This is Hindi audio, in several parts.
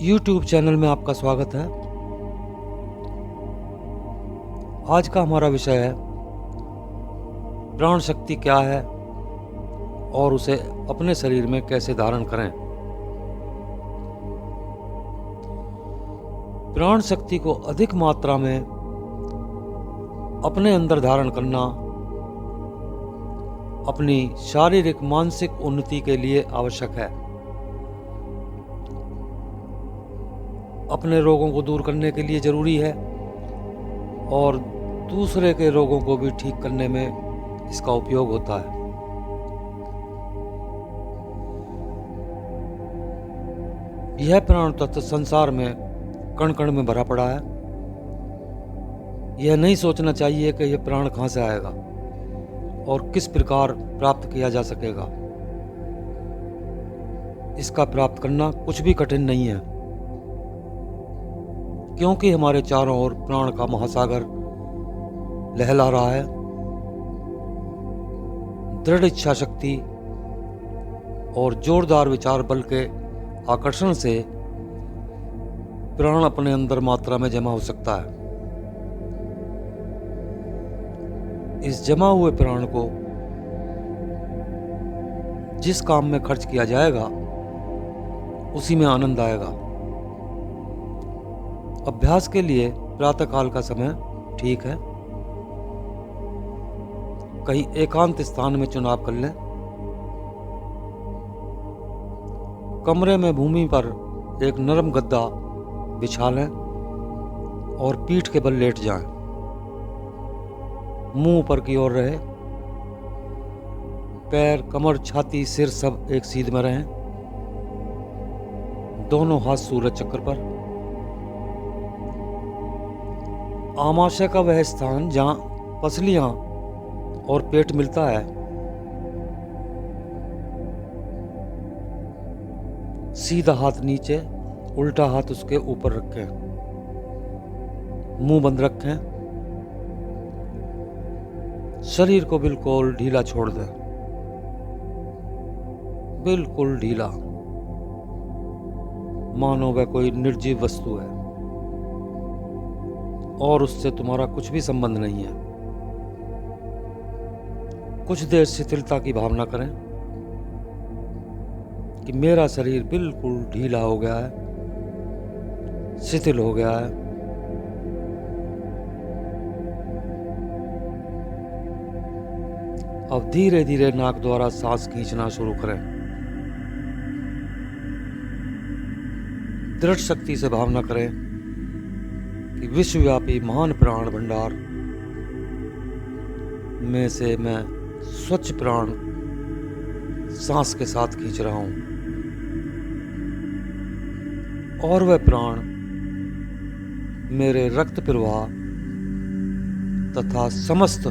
YouTube चैनल में आपका स्वागत है। आज का हमारा विषय है प्राण शक्ति क्या है और उसे अपने शरीर में कैसे धारण करें। प्राण शक्ति को अधिक मात्रा में अपने अंदर धारण करना अपनी शारीरिक मानसिक उन्नति के लिए आवश्यक है। अपने रोगों को दूर करने के लिए जरूरी है और दूसरे के रोगों को भी ठीक करने में इसका उपयोग होता है। यह प्राण तत्व संसार में कण कण में भरा पड़ा है। यह नहीं सोचना चाहिए कि यह प्राण कहां से आएगा और किस प्रकार प्राप्त किया जा सकेगा। इसका प्राप्त करना कुछ भी कठिन नहीं है, क्योंकि हमारे चारों ओर प्राण का महासागर लहला रहा है। दृढ़ इच्छा शक्ति और जोरदार विचार बल के आकर्षण से प्राण अपने अंदर मात्रा में जमा हो सकता है। इस जमा हुए प्राण को जिस काम में खर्च किया जाएगा उसी में आनंद आएगा। अभ्यास के लिए प्रातःकाल का समय ठीक है। कहीं एकांत स्थान में चुनाव कर लें। कमरे में भूमि पर एक नरम गद्दा बिछा लें और पीठ के बल लेट जाएं। मुंह ऊपर की ओर रहे। पैर, कमर, छाती, सिर सब एक सीध में रहें। दोनों हाथ सूरज चक्र पर। आमाशय का वह स्थान जहां पसलियां और पेट मिलता है, सीधा हाथ नीचे, उल्टा हाथ उसके ऊपर रखें। मुंह बंद रखें। शरीर को बिल्कुल ढीला छोड़ दें, बिल्कुल ढीला, मानो वह कोई निर्जीव वस्तु है और उससे तुम्हारा कुछ भी संबंध नहीं है। कुछ देर शिथिलता की भावना करें कि मेरा शरीर बिल्कुल ढीला हो गया है, शिथिल हो गया है। अब धीरे धीरे नाक द्वारा सांस खींचना शुरू करें। दृढ़ शक्ति से भावना करें कि विश्वव्यापी महान प्राण भंडार में से मैं स्वच्छ प्राण सांस के साथ खींच रहा हूं और वह प्राण मेरे रक्त प्रवाह तथा समस्त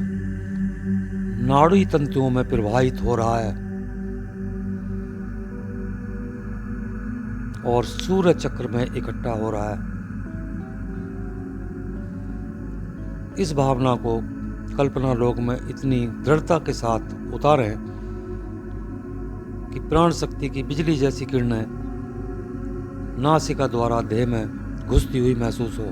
नाड़ी तंतुओं में प्रवाहित हो रहा है और सूर्य चक्र में इकट्ठा हो रहा है। इस भावना को कल्पना लोक में इतनी दृढ़ता के साथ उतारें कि प्राण शक्ति की बिजली जैसी किरणें नासिका द्वारा देह में घुसती हुई महसूस हो।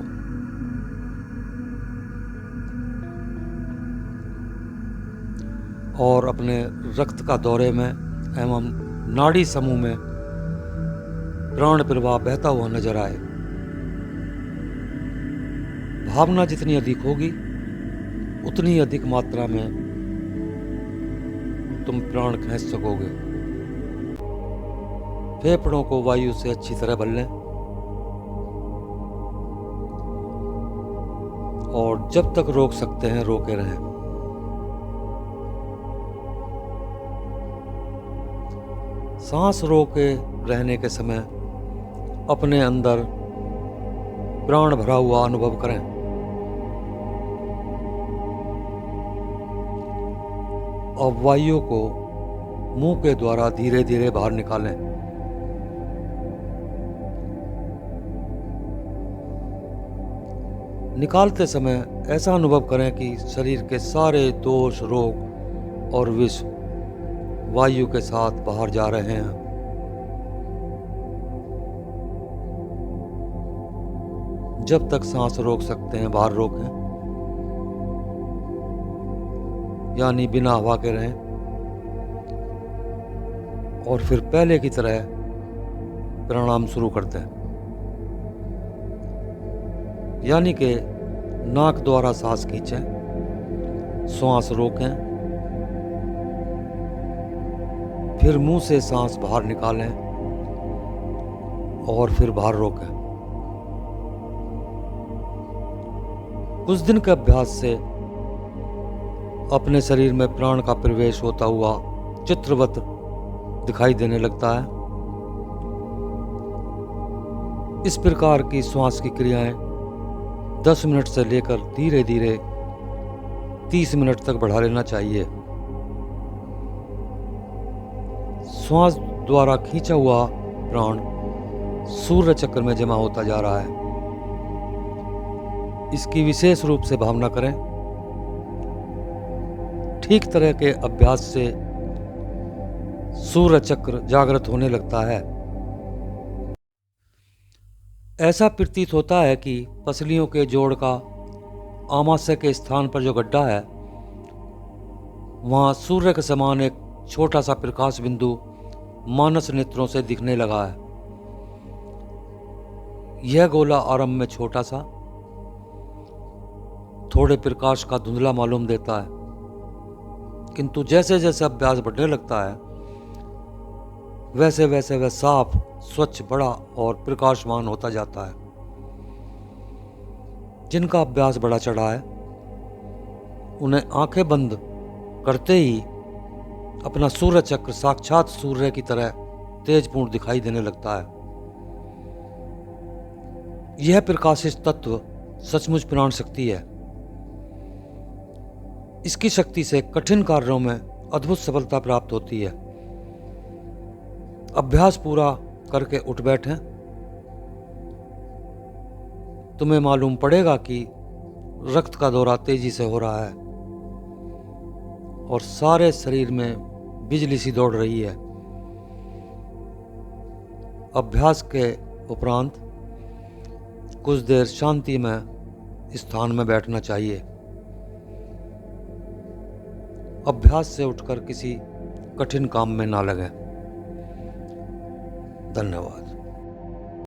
और अपने रक्त का दौरे में एवं नाड़ी समूह में प्राण प्रवाह बहता हुआ नजर आए। भावना जितनी अधिक होगी उतनी अधिक मात्रा में तुम प्राण खींच सकोगे। फेफड़ों को वायु से अच्छी तरह भर लें और जब तक रोक सकते हैं रोके रहें। सांस रोके रहने के समय अपने अंदर प्राण भरा हुआ अनुभव करें। अब वायु को मुंह के द्वारा धीरे धीरे बाहर निकालें। निकालते समय ऐसा अनुभव करें कि शरीर के सारे दोष, रोग और विष वायु के साथ बाहर जा रहे हैं। जब तक सांस रोक सकते हैं बाहर रोकें, यानी बिना हवा के रहें, और फिर पहले की तरह प्राणायाम शुरू कर दें। यानी कि नाक द्वारा सांस खींचें, श्वास रोकें, फिर मुंह से सांस बाहर निकालें और फिर बाहर रोकें। कुछ दिन के अभ्यास से अपने शरीर में प्राण का प्रवेश होता हुआ चित्रवत दिखाई देने लगता है। इस प्रकार की श्वास की क्रियाएं 10 मिनट से लेकर धीरे धीरे 30 मिनट तक बढ़ा लेना चाहिए। श्वास द्वारा खींचा हुआ प्राण सूर्य चक्र में जमा होता जा रहा है। इसकी विशेष रूप से भावना करें। ठीक तरह के अभ्यास से सूर्य चक्र जागृत होने लगता है। ऐसा प्रतीत होता है कि पसलियों के जोड़ का आमाशय के स्थान पर जो गड्ढा है, वहां सूर्य के समान एक छोटा सा प्रकाश बिंदु मानस नेत्रों से दिखने लगा है। यह गोला आरंभ में छोटा सा, थोड़े प्रकाश का धुंधला मालूम देता है, किंतु जैसे जैसे अभ्यास बढ़ने लगता है वैसे वैसे वह साफ, स्वच्छ, बड़ा और प्रकाशमान होता जाता है। जिनका अभ्यास बढ़ा चढ़ा है उन्हें आंखें बंद करते ही अपना सूर्य चक्र साक्षात सूर्य की तरह तेजपूर्ण दिखाई देने लगता है। यह प्रकाशित तत्व सचमुच प्राण शक्ति है। इसकी शक्ति से कठिन कार्यों में अद्भुत सफलता प्राप्त होती है। अभ्यास पूरा करके उठ बैठें। तुम्हें मालूम पड़ेगा कि रक्त का दौरा तेजी से हो रहा है और सारे शरीर में बिजली सी दौड़ रही है। अभ्यास के उपरांत कुछ देर शांति में स्थान में बैठना चाहिए। अभ्यास से उठकर किसी कठिन काम में ना लगें। धन्यवाद।